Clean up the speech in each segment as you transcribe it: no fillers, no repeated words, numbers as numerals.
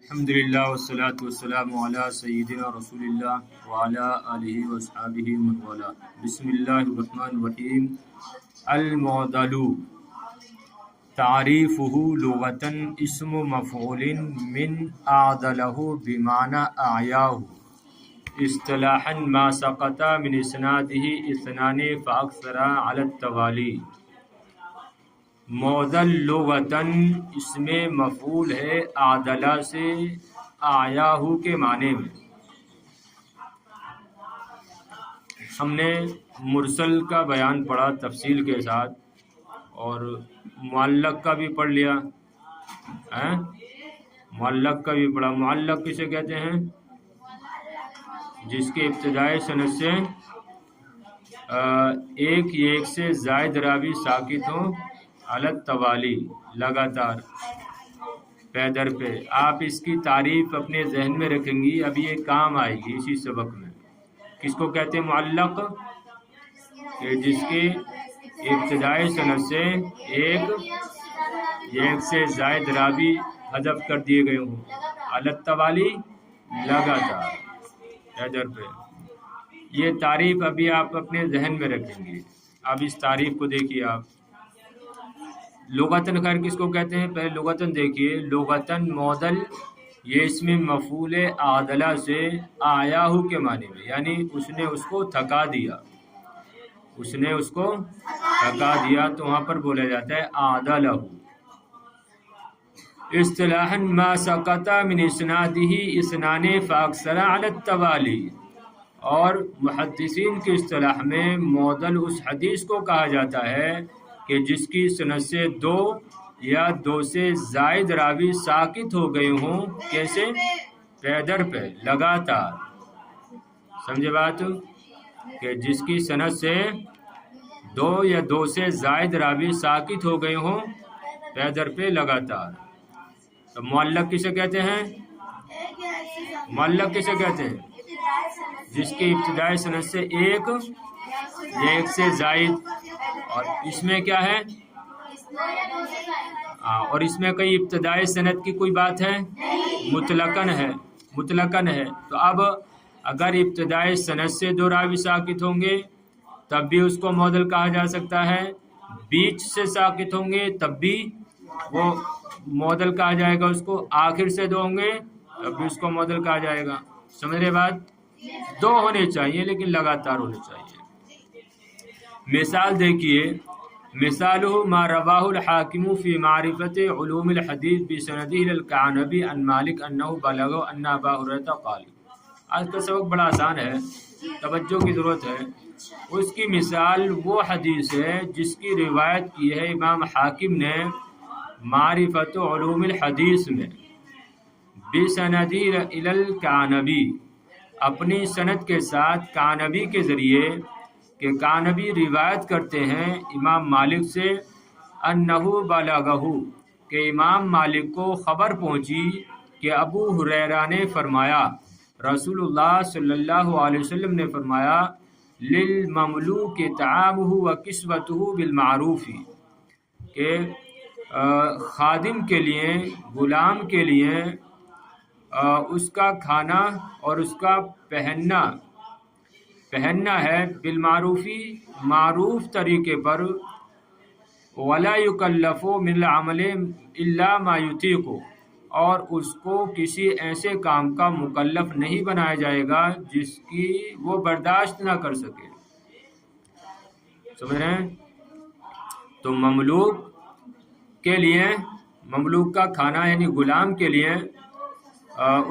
الحمدللہ والصلاة والسلام علی سیدنا رسول اللہ وعلی آلہ واصحابہ ومن والاه. بسم اللہ الرحمن الرحیم. المعضل تعریفہ لغتاً اسم مفعول من اعضلہ بمعنی اعیاہ، اصطلاحاً ما سقط من اسنادہ اثنان فاکثر علی التوالی. معضل لغتاً اس میں مفعول ہے اعضلہ سے اعیاہ کے معنی میں. ہم نے مرسل کا بیان پڑھا تفصیل کے ساتھ اور معلق کا بھی پڑھ لیا. معلق کا بھی پڑھا. معلق کسے کہتے ہیں؟ جس کے ابتدائی سند سے ایک سے زائد راوی ساکت ہوں علت توالی، لگاتار پے در پہ. آپ اس کی تعریف اپنے ذہن میں رکھیں گی، اب یہ کام آئے گی اسی سبق میں. کس کو کہتے ہیں معلق؟ کہ جس کے ابتدائی سند سے ایک سے زائد راوی حذف کر دیے گئے ہوں علت توالی، لگاتار پے در پہ. یہ تعریف ابھی آپ اپنے ذہن میں رکھیں گے. اب اس تعریف کو دیکھیے آپ. لغتاً خیر کس کو کہتے ہیں؟ پہلے لغتاً دیکھیے. لغتاً معضل یہ اس میں مفعول اعضلہ سے اعیاہ کے معنی میں، یعنی اس نے اس کو تھکا دیا. اس نے اس کو تھکا دیا تو وہاں پر بولا جاتا ہے اعضلہ. اصطلاحاً ما سقط من اسنادہ اثنان فاکثر علی التوالی. اور محدثین کی اصطلاح میں معضل اس حدیث کو کہا جاتا ہے کہ جس کی سند سے دو یا دو سے زائد راوی ساکت ہو گئے ہوں. کیسے؟ پے در پہ، لگاتار. سمجھے بات؟ کہ جس کی سند سے دو یا دو سے زائد راوی ساکت ہو گئے ہوں پے در پہ، لگاتار. تو معلق کسے کہتے ہیں؟ معلق کسے کہتے ہیں؟ جس کی ابتدائی سند سے ایک سے زائد، اور اس میں کیا ہے؟ اور اس میں کئی ابتدائی سند کی کوئی بات ہے؟ مطلقاً ہے. تو اب اگر ابتدائی سند سے دو راوی ساکت ہوں گے تب بھی اس کو معضل کہا جا سکتا ہے. بیچ سے ساکت ہوں گے تب بھی وہ معضل کہا جائے گا اس کو. آخر سے دو ہوں گے تب بھی اس کو معضل کہا جائے گا. سمجھ رہے بات؟ دو ہونے چاہیے لیکن لگاتار ہونے چاہیے. مثال دیکھیے. مثالہ ما رواہ الحاکم فی معرفت علوم الحدیث بسندہ الکعنبی عن مالک انہ بلغہ ان ابا ہریرہ قال. آج کا سبق بڑا آسان ہے، توجہ کی ضرورت ہے. اس کی مثال وہ حدیث ہے جس کی روایت کی ہے امام حاکم نے معرفت علوم الحدیث میں بسندہ الی الکعنبی، اپنی سند کے ساتھ کعنبی کے ذریعے، کہ کعنبی روایت کرتے ہیں امام مالک سے انہ بلغہ، کہ امام مالک کو خبر پہنچی کہ ابو ہریرہ نے فرمایا، رسول اللہ صلی اللہ علیہ وسلم نے فرمایا، للمملوک طعامہ وکسوتہ بالمعروف، کہ خادم کے لیے، غلام کے لیے اس کا کھانا اور اس کا پہننا ہے بالمعروفی، معروف طریقے پر. ولا یکلف من العمل الا ما یطیق، اور اس کو کسی ایسے کام کا مکلف نہیں بنایا جائے گا جس کی وہ برداشت نہ کر سکے. سمجھ رہے ہیں؟ تو مملوک کے لیے، مملوک کا کھانا یعنی غلام کے لیے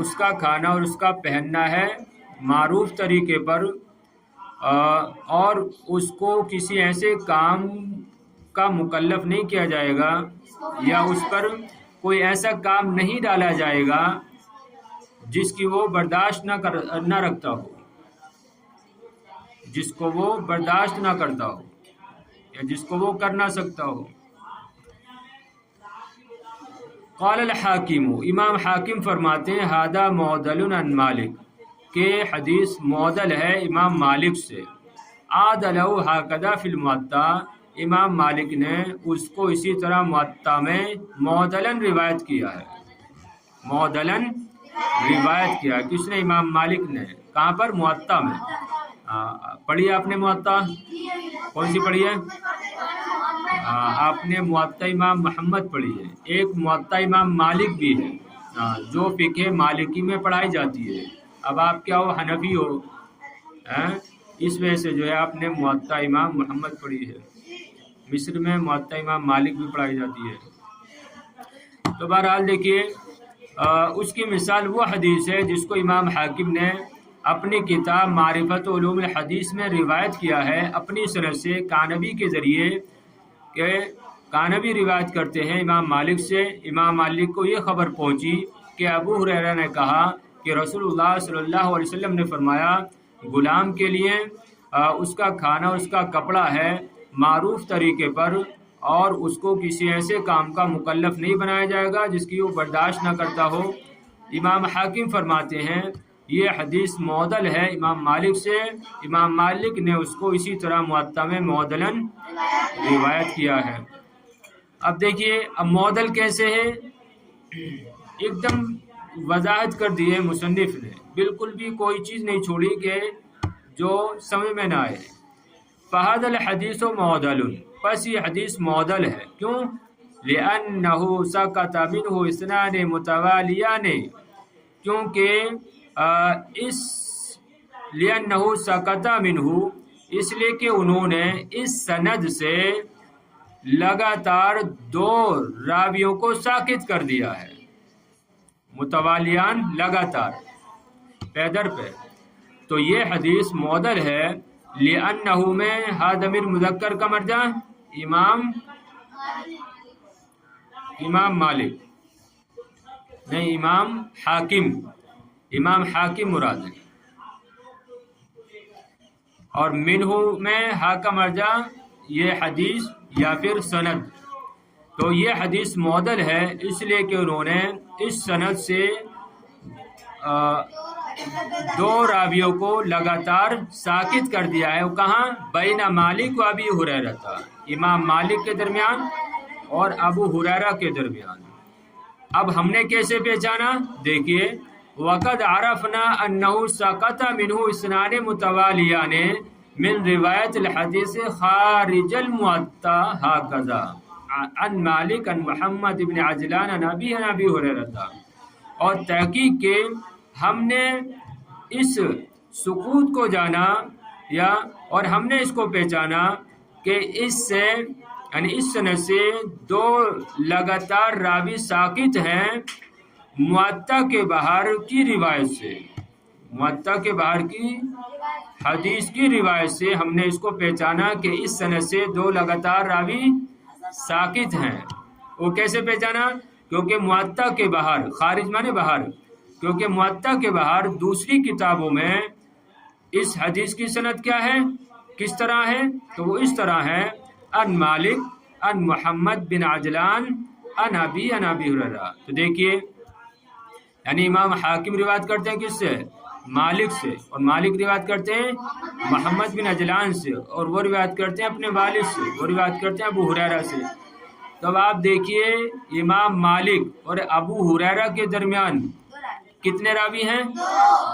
اس کا کھانا اور اس کا پہننا ہے معروف طریقے پر، اور اس کو کسی ایسے کام کا مکلف نہیں کیا جائے گا یا اس پر کوئی ایسا کام نہیں ڈالا جائے گا جس کی وہ برداشت نہ رکھتا ہو، جس کو وہ برداشت نہ کرتا ہو یا جس کو وہ کر نہ سکتا ہو. قال الحاکم، امام حاکم فرماتے ہیں، ھذا معضل عن مالک، کہ حدیث معضل ہے امام مالک سے. عادلہ ھکذا فی الموطا، امام مالک نے اس کو اسی طرح موطا میں معضلاً روایت کیا ہے. معدلن روایت کیا. کس نے؟ امام مالک نے. کہاں پر؟ موطا میں. پڑھی ہے آپ نے موطا؟ کون سی پڑھی ہے؟ آپ نے موطا امام محمد پڑھی ہے. ایک موطا امام مالک بھی ہے جو فقہ مالکی میں پڑھائی جاتی ہے. اب آپ کیا ہو؟ حنفی ہو. اس وجہ سے جو ہے آپ نے موطا امام محمد پڑھی ہے. مصر میں موطا امام مالک بھی پڑھائی جاتی ہے. تو بہرحال دیکھیے اس کی مثال وہ حدیث ہے جس کو امام حاکم نے اپنی کتاب معرفت علوم الحدیث میں روایت کیا ہے اپنی سند سے کانبی کے ذریعے کہ کانبی روایت کرتے ہیں امام مالک سے. امام مالک کو یہ خبر پہنچی کہ ابو ہریرہ نے کہا کہ رسول اللہ صلی اللہ علیہ وسلم نے فرمایا غلام کے لیے اس کا کھانا اس کا کپڑا ہے معروف طریقے پر اور اس کو کسی ایسے کام کا مکلف نہیں بنایا جائے گا جس کی وہ برداشت نہ کرتا ہو. امام حاکم فرماتے ہیں یہ حدیث معدل ہے امام مالک سے. امام مالک نے اس کو اسی طرح موطا میں معدلن روایت کیا ہے. اب دیکھیے اب معدل کیسے ہے؟ ایک دم وضاحت کر دی ہے مصنف نے. بالکل بھی کوئی چیز نہیں چھوڑی کہ جو سمجھ میں نہ آئے. فہذا الحدیث معدل، پس یہ حدیث معدل ہے. کیوں؟ لأنه سقط منه اثنان متوالیان، کیونکہ لأنه سقط منه، اس لیے کہ انہوں نے اس سند سے لگاتار دو راویوں کو ساقط کر دیا ہے. متوالیان لگاتار پے در پہ. تو یہ حدیث معدل ہے. لأنه میں ہا ضمیر مذکر کا مرجع امام مالک نہیں، امام حاکم. امام حاکم مراد ہے. اور منہ میں ہا کا مرجع یہ حدیث یا پھر سند. تو یہ حدیث معدل ہے اس لیے کہ انہوں نے اس سند سے دو راویوں کو لگاتار ساقط کر دیا ہے. وہ کہاں؟ بین مالک و ابی ہریرہ تھا، امام مالک کے درمیان اور ابو ہریرہ کے درمیان. اب ہم نے کیسے پہچانا؟ دیکھیے وقد عرفنا انه سقط منه اثنان متوالیان من روایت الحدیث خارج الموطا هكذا عن مالک عن محمد بن عجلان عن ابی ہریرہ. اور تحقیق کے ہم نے اس سقوط کو جانا اور ہم نے اس کو پہچانا کہ اس سے یعنی اس سند سے دو لگاتار راوی ساقط ہیں موطا کے باہر کی روایت سے. موطا کے باہر کی حدیث کی روایت سے ہم نے اس کو پہچانا کہ اس سند سے دو لگاتار راوی ساقط ہیں. وہ کیسے پہچانا؟ کیونکہ موطا کے باہر، خارج مانے باہر، کیونکہ موطا کے باہر دوسری کتابوں میں اس حدیث کی سند کیا ہے، کس طرح ہے؟ تو وہ اس طرح ہے ان مالک ان محمد بن عجلان ان ابی ہریرہ. تو دیکھیے یعنی امام حاکم روایت کرتے ہیں کس سے؟ مالک سے. اور مالک روایت کرتے ہیں محمد بن عجلان سے، اور وہ روایت کرتے ہیں اپنے والد سے، وہ روایت کرتے ہیں ابو ہریرہ سے. تو اب آپ دیکھیے امام مالک اور ابو ہریرہ کے درمیان کتنے راوی ہیں؟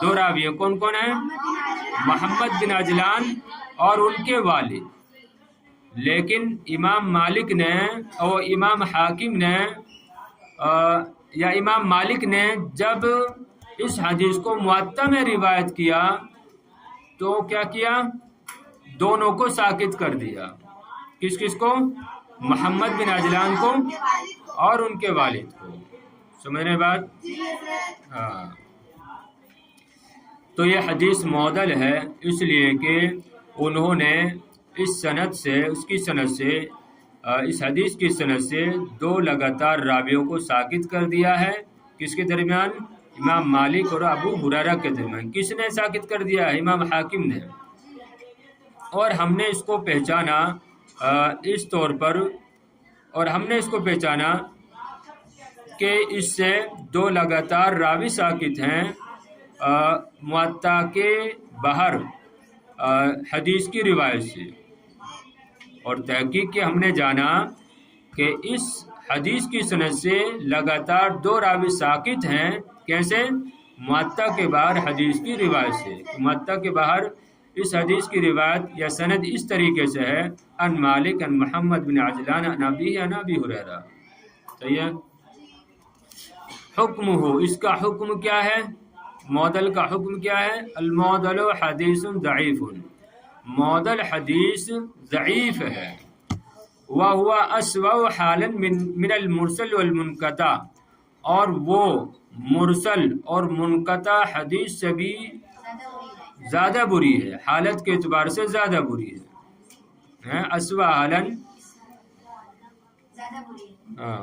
دو راوی ہیں. کون کون ہیں؟ محمد بن عجلان اور ان کے والد. لیکن امام مالک نے اور امام حاکم نے یا امام مالک نے جب اس حدیث کو موطا میں روایت کیا تو کیا کیا؟ دونوں کو ساقط کر دیا. کس کس کو؟ محمد بن عجلان کو اور ان کے والد کو. سمجھنے بات؟ ہاں. تو یہ حدیث معدل ہے اس لیے کہ انہوں نے اس سند سے اس حدیث کی سند سے دو لگاتار راویوں کو ساقط کر دیا ہے. کس کے درمیان؟ امام مالک اور ابو ہریرہ کے درمیان. کس نے ساقط کر دیا ہے؟ امام حاکم نے. اور ہم نے اس کو پہچانا اس طور پر، اور ہم نے اس کو پہچانا کہ اس سے دو لگاتار راوی ساقط ہیں موطا کے باہر حدیث کی روایت سے. اور تحقیق کے ہم نے جانا کہ اس حدیث کی سند سے لگاتار 2 راوی ساقط ہیں. کیسے؟ معطا کے باہر حدیث کی روایت سے. معطا کے باہر اس حدیث کی روایت یا سند اس طریقے سے ہے ان مالک ان محمد بن عجلان ان ابی ان ابی ہریرہ. صحیح ہے. حکم ہو، اس کا حکم کیا ہے؟ معضل کا حکم کیا ہے؟ المعضل حدیث ضعیف. معضل حدیث ضعیف ہے. وہو اسوأ حالا من المرسل والمنقطع، اور وہ مرسل اور منقطع حدیث سے بھی زیادہ بری ہے، حالت کے اعتبار سے زیادہ بری ہے. اسوأ حالا،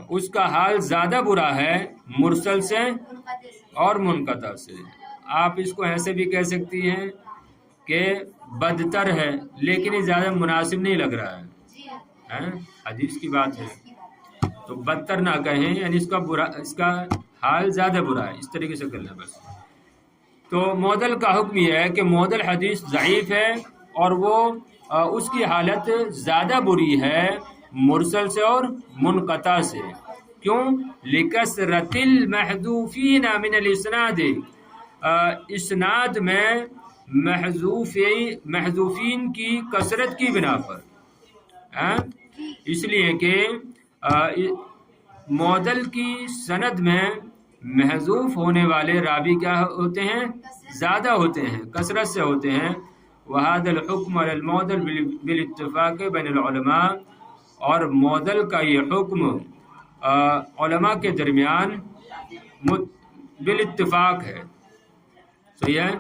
اس کا حال زیادہ برا ہے مرسل سے اور منقطع سے. آپ اس کو ایسے بھی کہہ سکتی ہیں کہ بدتر ہے، لیکن یہ زیادہ مناسب نہیں لگ رہا ہے. حدیث کی بات ہے تو بدتر نہ کہیں، یعنی اس کا حال زیادہ برا ہے، اس طریقے سے کرنا بس. تو معضل کا حکم یہ ہے کہ معضل حدیث ضعیف ہے اور وہ اس کی حالت زیادہ بری ہے مرسل سے اور منقطع سے. کیوں؟ لکثرت المحذوفین من الاسناد، اسناد میں محذوفین کی کثرت کی بنا پر. اس لیے کہ معضل کی سند میں محذوف ہونے والے راوی کیا ہوتے ہیں؟ زیادہ ہوتے ہیں، کثرت سے ہوتے ہیں. وہذا الحکم علی المعضل بالاتفاق بین العلماء، اور معضل کا یہ حکم علماء کے درمیان بالاتفاق ہے. صحیح ہے،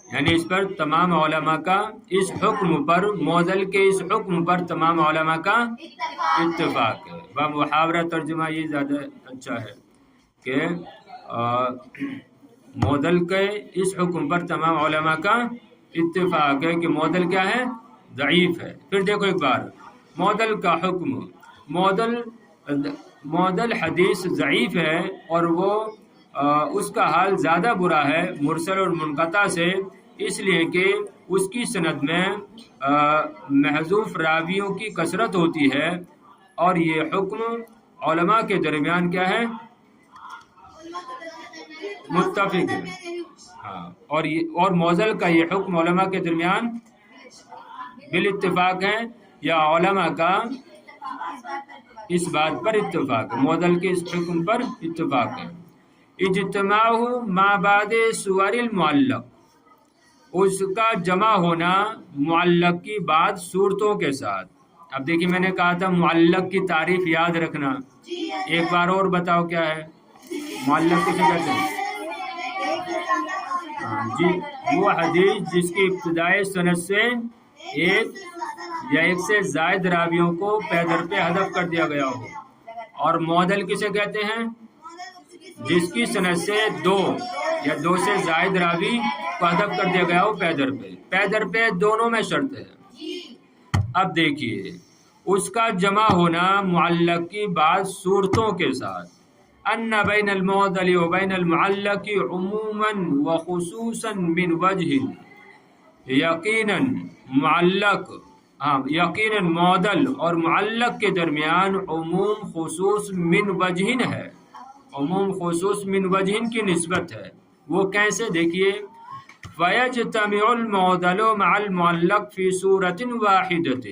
یعنی اس پر تمام علماء کا اس حکم پر، معضل کے اس حکم پر تمام علماء کا اتفاق ہے. محاورہ ترجمہ یہ زیادہ اچھا ہے کہ معضل کے اس حکم پر تمام علماء کا اتفاق ہے کہ معضل کیا ہے؟ ضعیف ہے. پھر دیکھو ایک بار معضل کا حکم. معضل حدیث ضعیف ہے اور وہ اس کا حال زیادہ برا ہے مرسل اور منقطع سے، اس لیے کہ اس کی سند میں محذوف راویوں کی کثرت ہوتی ہے. اور یہ حکم علماء کے درمیان کیا ہے؟ متفق ہے. ہاں، اور معضل کا یہ حکم علماء کے درمیان بالاتفاق ہے، یا علماء کا اس بات پر اتفاق ہے، معضل کے اس حکم پر اتفاق ہے. اجتماع ما بعد سور المعلق، اس کا جمع ہونا معلق کی بعد صورتوں کے ساتھ. اب دیکھیے میں نے کہا تھا معلق کی تعریف یاد رکھنا، ایک بار اور بتاؤ کیا ہے معلق کسے کہتے ہیں؟ جی، وہ حدیث جس کی ابتدائی سند سے ایک یا ایک سے زائد راویوں کو پے در پہ حذف کر دیا گیا ہو. اور معضل کسے کہتے ہیں؟ جس کی سند سے 2 یا 2 سے زائد راوی کو حذف کر دیا گیا ہو پے در پہ. پے در پہ دونوں میں شرط ہے. اب دیکھیے اس کا جمع ہونا معلق کی بعض صورتوں کے ساتھ. ان بین المعضل و بین المعلق عموما و خصوصا من وجہ، یقیناً معضل اور معلق کے درمیان عموم خصوص من وجہ ہے. عموم خصوص من وجہ کی نسبت ہے. وہ کیسے؟ دیکھیے فَيَجْتَمِعُ الْمُعْضَلُ مَعَ الْمُعَلَّقِ فِي صُورَةٍ وَاحِدَةٍ،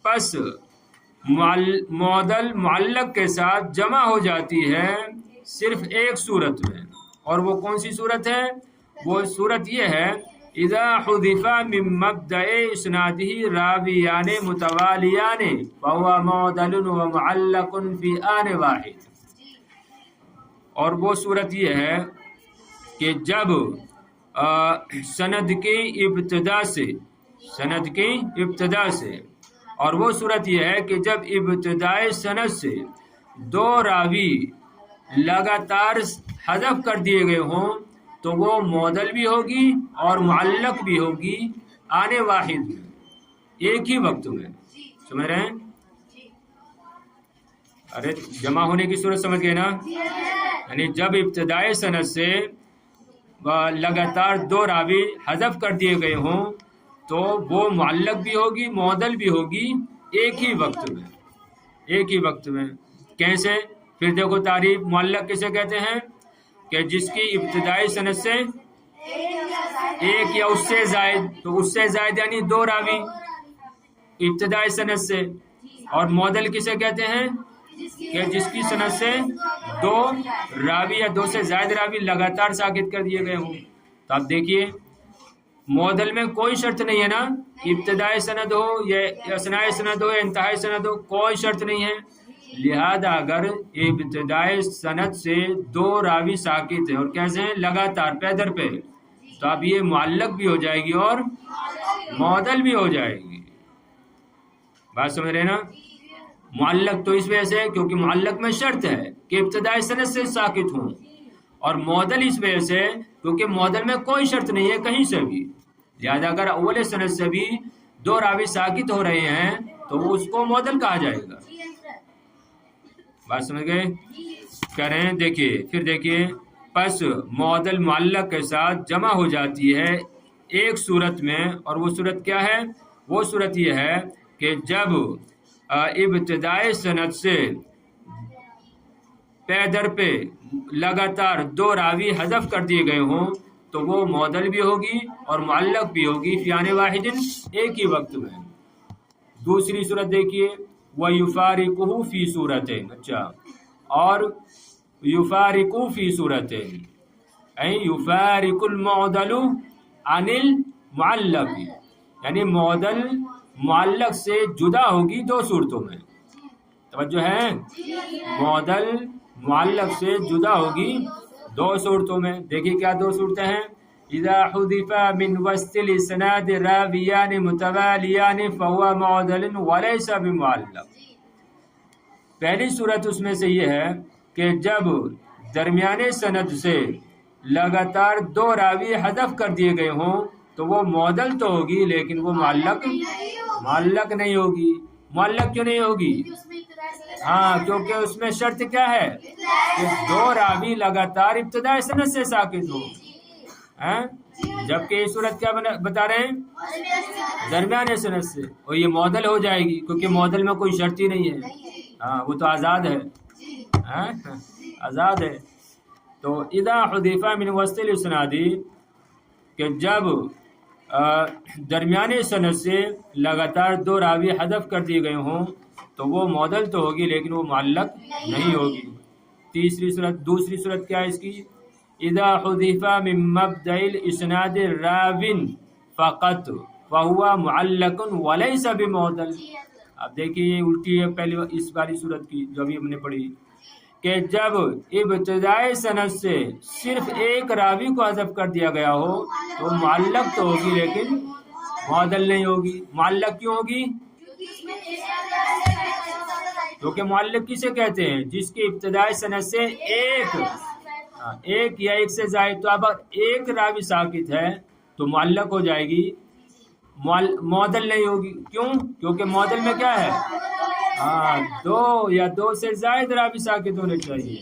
پس معضل معلق کے ساتھ جمع ہو جاتی ہے صرف ایک صورت میں. اور وہ کون سی صورت ہے؟ وہ صورت یہ ہے اذا حذف من مبدأ اسناده راویان متوالیان فهو معضل ومعلق في آن واحد. اور وہ صورت یہ ہے کہ جب سند کی ابتدا سے، اور وہ صورت یہ ہے کہ جب ابتدائی سند سے 2 راوی لگاتار حذف کر دیے گئے ہوں تو وہ معضل بھی ہوگی اور معلق بھی ہوگی آنے واحد میں، ایک ہی وقت میں. سمجھ رہے ہیں؟ ارے جمع ہونے کی صورت سمجھ گئے نا؟ یعنی جب ابتدائی سند سے لگاتار 2 راوی حذف کر دیے گئے ہوں تو وہ معلق بھی ہوگی معضل بھی ہوگی ایک ہی وقت میں. ایک ہی وقت میں. کیسے؟ پھر دیکھو تعریف معلق کسے کہتے ہیں کہ جس کی ابتدائی سند سے ایک یا اس سے زائد، تو اس سے زائد یعنی دو راوی ابتدائی سند سے. اور معدل کسے کہتے ہیں کہ جس کی سند سے دو راوی یا دو سے زائد راوی لگاتار ساکت کر دیے گئے ہوں. تو آپ دیکھیے معدل میں کوئی شرط نہیں ہے نا، ابتدائی سند ہو یا اثنائی سند ہو یا انتہائی سند ہو، کوئی شرط نہیں ہے. لہذا اگر ابتدائی سند سے دو راوی ساکت ہیں اور کیسے ہیں لگاتار پے در پہ، تو اب یہ معلق بھی ہو جائے گی اور معدل بھی ہو جائے گی. بات سمجھ رہے نا؟ معلق تو اس وجہ سے کیونکہ معلق میں شرط ہے کہ ابتدائی سند سے ساکت ہوں، اور معدل اس وجہ سے کیونکہ معدل میں کوئی شرط نہیں ہے کہیں سے بھی. لہذا اگر اول سند سے بھی دو راوی ساکت ہو رہے ہیں تو وہ اس کو معدل کہا جائے گا. بات سمجھ گئے؟ کہہ رہے ہیں دیکھیے پھر دیکھیے پس معدل معلق کے ساتھ جمع ہو جاتی ہے ایک صورت میں، اور وہ صورت کیا ہے؟ وہ صورت یہ ہے کہ جب ابتدائی سند سے پے در پہ لگاتار دو راوی حذف کر دیے گئے ہوں تو وہ معدل بھی ہوگی اور معلق بھی ہوگی فی آن واحد ایک ہی وقت میں. دوسری صورت دیکھیے وَيُفَارِقُهُ فِي صُورَتَيْنِ. اچھا، اور یفارقو فی صورتین یفارق المعدل عن المعلق، یعنی معدل معلق سے جدا ہوگی دو صورتوں میں. توجہ ہے؟ معدل معلق سے جدا ہوگی دو صورتوں میں. دیکھیے کیا دو صورتیں ہیں. اذا حذف من وسط الاسناد راویان متوالیان فهو معدل وليس بمعلق. پہلی صورت اس میں سے یہ ہے کہ جب درمیانے سند سے لگاتار دو راوی حذف کر دیے گئے ہوں تو وہ معدل تو ہوگی لیکن وہ معلق نہیں ہوگی. معلق کیوں نہیں ہوگی؟ ہاں، کیونکہ اس میں شرط کیا ہے کہ دو راوی لگاتار ابتدائی سند سے ساکت ہوں. جبکہ یہ صورت کیا بتا رہے ہیں؟ درمیانے سند سے، اور یہ معدل ہو جائے گی کیونکہ معدل میں کوئی شرط ہی نہیں ہے. ہاں، وہ تو آزاد ہے، آزاد ہے. تو اذا حذف من وسط الاسناد کہ جب درمیانے سند سے لگاتار دو راوی حذف کر دیے گئے ہوں تو وہ معدل تو ہوگی لیکن وہ معلق نہیں ہوگی. دوسری صورت کیا ہے اس کی؟ اذا حذف من مبدأ الاسناد راو فقط فهو معلق وليس بمعدل. اب دیکھیے یہ الٹی ہے پہلی اس والی صورت کی جو ابھی ہم نے پڑھی کہ جب ابتدائی سند سے صرف ایک راوی کو حذف کر دیا گیا ہو تو معلق تو ہوگی لیکن معدل نہیں ہوگی. معلق کیوں ہوگی؟ کیونکہ معلق کسے کہتے ہیں؟ جس کی ابتدائی سند سے ایک یا ایک سے زائد. تو اب ایک راوی ساکت ہے تو معلق ہو جائے گی، معدل نہیں ہوگی. کیوں؟ کیونکہ معدل میں کیا ہے؟ دو یا دو سے زائد راوی ساکت ہونے چاہیے،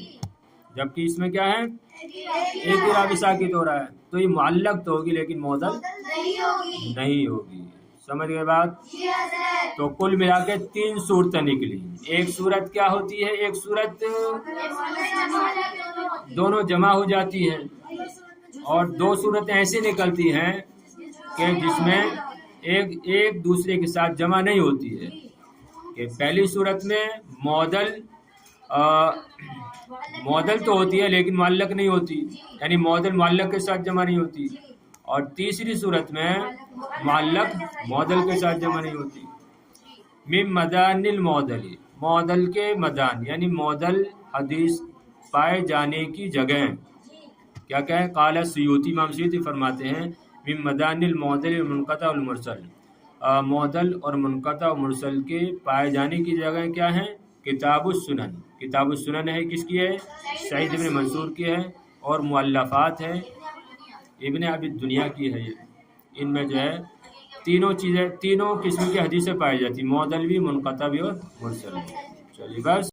جبکہ اس میں کیا ہے؟ ایک ہی راوی ساکت ہو رہا ہے. تو یہ معلق تو ہوگی لیکن معدل نہیں ہوگی. سمجھ گئے بات؟ تو کل ملا کے تین صورتیں نکلی. ایک صورت کیا ہوتی ہے؟ ایک صورت دونوں جمع ہو جاتی ہے، اور دو صورتیں ایسی نکلتی ہیں کہ جس میں ایک دوسرے کے ساتھ جمع نہیں ہوتی ہے. کہ پہلی صورت میں معدل تو ہوتی ہے لیکن معلق نہیں ہوتی، یعنی معدل معلق کے ساتھ جمع نہیں ہوتی. اور تیسری صورت میں معلق معدل کے ساتھ جمع نہیں ہوتی. من مدان المعدل، معدل کے مدان یعنی معدل حدیث پائے جانے کی جگہ. کیا کہیں؟ قال سیوطی، امام سیوطی فرماتے ہیں من مدان المعدل المنقطع والمرسل، معدل اور منقطع و مرسل کے پائے جانے کی جگہ کیا ہیں؟ کتاب السنن. کتاب السنن ہے کس کی ہے؟ سعید ابن منصور کی ہے. اور مؤلفات ہے ابن ابی دنیا کی ہے. ان میں جو ہے تینوں قسم کی حدیثیں پائی جاتی، معدل بھی، منقطع بھی اور مرسل بھی. چلیے بس.